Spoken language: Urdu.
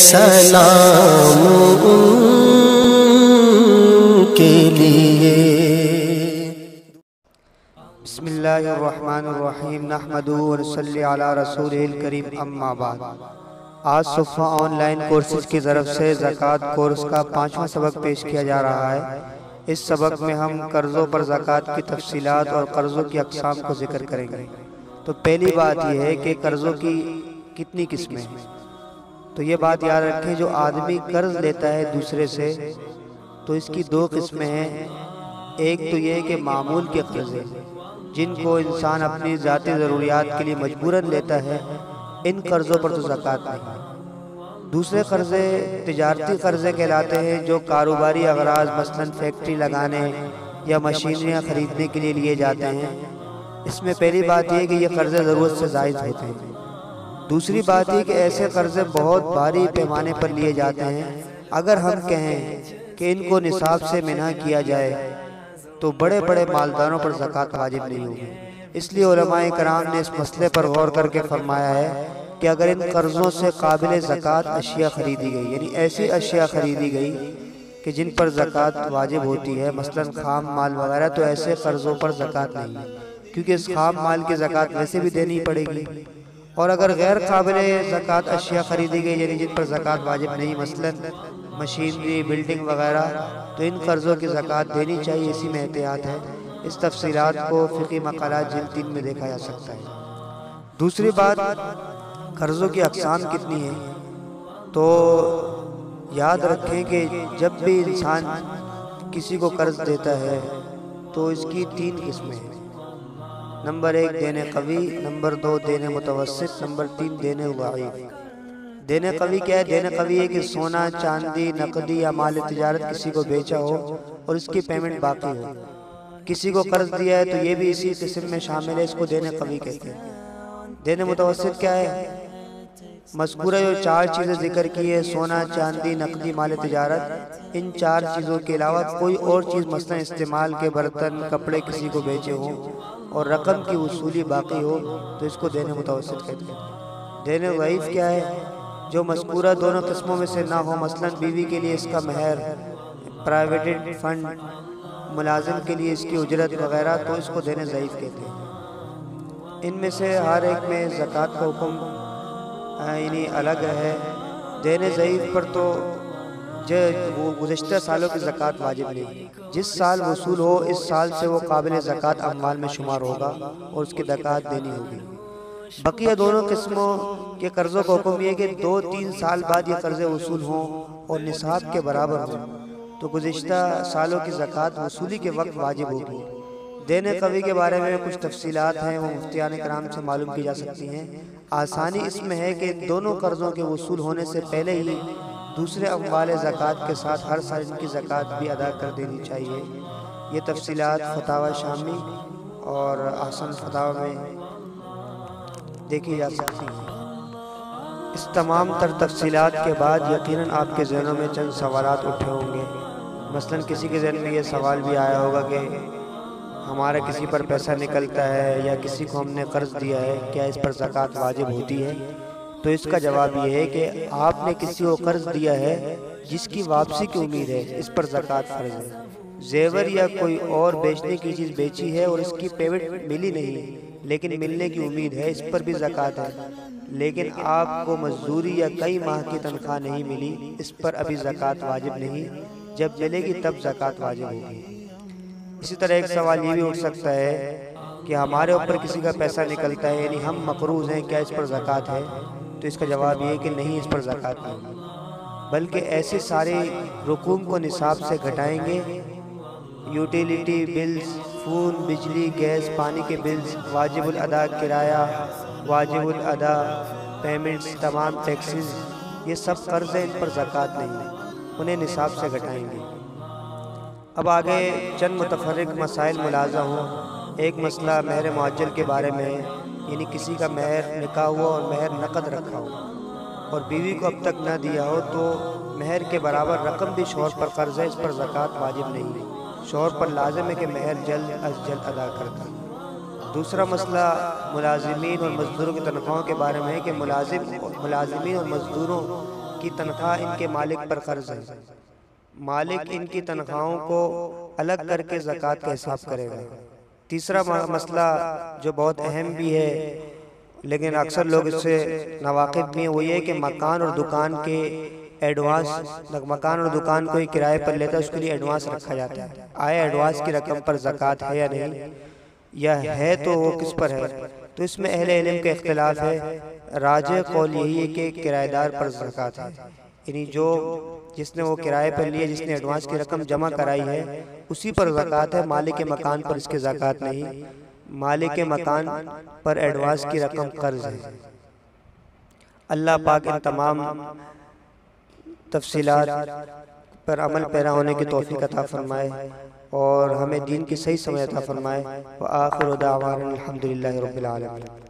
سلام ان کے لیے۔ بسم اللہ الرحمن الرحیم، نحمدہ ونصلی علی رسولہ الکریم، اما بعد۔ آج صفحہ آن لائن کورسز کی طرف سے زکوٰۃ کورس کا 5واں سبق پیش کیا جا رہا ہے۔ اس سبق میں ہم قرضوں پر زکوٰۃ کی تفصیلات اور قرضوں کی اقسام کو ذکر کریں گے۔ تو پہلی بات یہ ہے کہ قرضوں کی کتنی قسمیں ہیں۔ تو یہ بات یاد رکھیں، جو آدمی قرض لیتا ہے دوسرے سے تو اس کی دو قسمیں ہیں۔ ایک تو یہ کہ معمول کے قرض ہیں، جن کو انسان اپنی ذاتی ضروریات کے لیے مجبوراً لیتا ہے، ان قرضوں پر تو زکوٰۃ نہیں۔ دوسرے قرضے تجارتی قرضے کہلاتے ہیں، جو کاروباری اغراض مثلاً فیکٹری لگانے یا مشینریاں خریدنے کے لیے لیے جاتے ہیں۔ اس میں پہلی بات یہ کہ یہ قرضے ضرورت سے زائد ہوتے ہیں۔ دوسری بات یہ کہ ایسے قرضے بہت بھاری پیمانے پر لیے جاتے ہیں۔ اگر ہم کہیں کہ ان کو نصاب سے منع کیا جائے تو بڑے بڑے مالداروں پر زکوٰۃ واجب نہیں ہوگی۔ اس لیے علماء کرام نے اس مسئلے پر غور کر کے فرمایا ہے کہ اگر ان قرضوں سے قابل زکوٰۃ اشیاء خریدی گئی، یعنی ایسی اشیاء خریدی گئی کہ جن پر زکوٰۃ واجب ہوتی ہے، مثلاً خام مال وغیرہ، تو ایسے قرضوں پر زکوٰۃ نہیں ہے، کیونکہ اس خام مال کی زکوٰۃ ویسے بھی دینی پڑے گی۔ اور اگر غیر قابل زکوٰۃ اشیاء خریدی گئی، یعنی جن پر زکوٰۃ واجب نہیں، مثلاً مشینری، بلڈنگ وغیرہ، تو ان قرضوں کی زکوٰۃ دینی چاہیے، اسی میں احتیاط ہے۔ اس تفصیلات کو فقہی مقالات جلد 3 میں دیکھا جا سکتا ہے۔ دوسری بات، قرضوں کی اقسام کتنی ہیں؟ تو یاد رکھیں کہ جب بھی انسان کسی کو قرض دیتا ہے تو اس کی 3 قسمیں ہیں۔ نمبر 1 دینے قوی، نمبر 2 دینے متوسط، نمبر 3 دینے ضعیف۔ دینے قوی کیا ہے؟ دینے قوی ہے کہ سونا، چاندی، نقدی یا مال تجارت کسی کو بیچا ہو اور اس کی پیمنٹ باقی ہو۔ کسی کو قرض دیا ہے تو یہ بھی اسی قسم میں شامل ہے، اس کو دینے قوی کہتے ہیں۔ دینے متوسط کیا ہے؟ مذکورہ جو 4 چیزیں ذکر کی ہے، سونا، چاندی، نقدی، مال تجارت، ان 4 چیزوں کے علاوہ کوئی اور چیز مثلا استعمال کے برتن، کپڑے کسی کو بیچے ہوں اور رقم کی وصولی باقی ہو تو اس کو دینے متوسط کہتے ہیں۔ دینے ضعیف کیا ہے؟ جو مذکورہ دونوں قسموں میں سے نہ ہو، مثلا بیوی کے لیے اس کا مہر، پرائیویٹڈ فنڈ، ملازم کے لیے اس کی اجرت وغیرہ، تو اس کو دینے ضعیف کہتے ہیں۔ ان میں سے ہر ایک میں زکوٰۃ کا حکم یعنی الگ ہے۔ دینے ضعیف پر تو وہ گزشتہ سالوں کی زکوٰۃ واجب نہیں، جس سال وصول ہو اس سال سے وہ قابل زکوٰۃ اموال میں شمار ہوگا اور اس کی زکوٰۃ دینی ہوگی۔ بقیہ دونوں قسموں کے قرضوں کا حکم یہ ہے کہ 2-3 سال بعد یہ قرضے وصول ہوں اور نصاب کے برابر ہوں تو گزشتہ سالوں کی زکوٰۃ وصولی کے وقت واجب ہوگی۔ دینے قوی کے بارے میں کچھ تفصیلات ہیں، وہ مفتیان کرام سے معلوم کی جا سکتی ہیں۔ آسانی اس میں ہے کہ ان دونوں قرضوں کے وصول ہونے سے پہلے ہی دوسرے اموال زکوٰۃ کے ساتھ ہر سال ان کی زکوٰۃ بھی ادا کر دینی چاہیے۔ یہ تفصیلات فتاوی شامی اور احسن فتاوی میں دیکھی جا سکتی ہیں۔ اس تمام تر تفصیلات کے بعد یقیناً آپ کے ذہنوں میں چند سوالات اٹھے ہوں گے۔ مثلاً کسی کے ذہن میں یہ سوال بھی آیا ہوگا کہ ہمارا کسی پر پیسہ نکلتا ہے یا کسی کو ہم نے قرض دیا ہے، کیا اس پر زکوٰۃ واجب ہوتی ہے؟ تو اس کا جواب یہ ہے کہ آپ نے کسی کو قرض دیا ہے جس کی واپسی کی امید ہے، اس پر زکوٰۃ فرض ہے۔ زیور یا کوئی اور بیچنے کی چیز بیچی ہے اور اس کی پیمنٹ ملی نہیں لیکن ملنے کی امید ہے، اس پر بھی زکوٰۃ ہے۔ لیکن آپ کو مزدوری یا کئی ماہ کی تنخواہ نہیں ملی، اس پر ابھی زکوٰۃ واجب نہیں، جب ملے گی تب زکوٰۃ واجب ہوگی۔ اسی طرح ایک سوال یہ بھی اٹھ سکتا ہے کہ ہمارے اوپر کسی کا پیسہ نکلتا ہے، یعنی ہم مقروض ہیں، کیا اس پر زکوٰۃ ہے؟ تو اس کا جواب یہ ہے کہ نہیں، اس پر زکوٰۃ نہیں، بلکہ ایسے سارے رقوم کو نصاب سے گھٹائیں گے۔ یوٹیلیٹی بلز، فون، بجلی، گیس، پانی کے بلز، واجب الادا کرایہ، واجب الادا پیمنٹس، تمام ٹیکسز، یہ سب قرض ہیں، ان پر زکوٰۃ نہیں، انہیں نصاب سے گھٹائیں گے۔ اب آگے چند متفرق مسائل ملاحظہ ہوں۔ ایک مسئلہ مہر معجل کے بارے میں ہے، یعنی کسی کا مہر نکاح ہوا اور مہر نقد رکھا ہو اور بیوی کو اب تک نہ دیا ہو تو مہر کے برابر رقم بھی شوہر پر قرض ہے، اس پر زکوٰۃ واجب نہیں ہے، شوہر پر لازم ہے کہ مہر جلد از جلد ادا کرتا۔ دوسرا مسئلہ ملازمین اور مزدوروں کی تنخواہوں کے بارے میں ہے کہ ملازمین اور مزدوروں کی تنخواہ ان کے مالک پر قرض ہے، مالک ان کی تنخواہوں کو الگ کر کے زکوٰۃ کا حساب کرے گا۔ تیسرا مسئلہ جو بہت اہم بھی ہے لیکن اکثر لوگ اس سے ناواقف بھی ہیں، وہ یہ ہے کہ مکان اور دکان کے ایڈوانس، مکان اور دکان کوئی کرائے پر لیتا ہے اس کے لیے ایڈوانس رکھا جاتا ہے، آیا ایڈوانس کی رقم پر زکوٰۃ ہے یا نہیں، یا ہے تو وہ کس پر ہے؟ تو اس میں اہل علم کا اختلاف ہے۔ راجح قول یہی ہے کہ کرایہ دار پر زکوٰۃ ہے، یعنی جس نے وہ کرائے پر لیے، جس نے ایڈوانس کی رقم جمع کرائی ہے اسی پر زکوٰۃ ہے، مالک کے مکان پر اس کی زکوٰۃ نہیں، مالک کے مکان پر ایڈوانس کی رقم قرض ہے۔ اللہ پاک ان تمام تفصیلات پر عمل پیرا ہونے کی توفیق عطا فرمائے اور ہمیں دین کی صحیح سمجھ عطا فرمائے۔ وآخر دعوانا الحمدللہ رب العالمین۔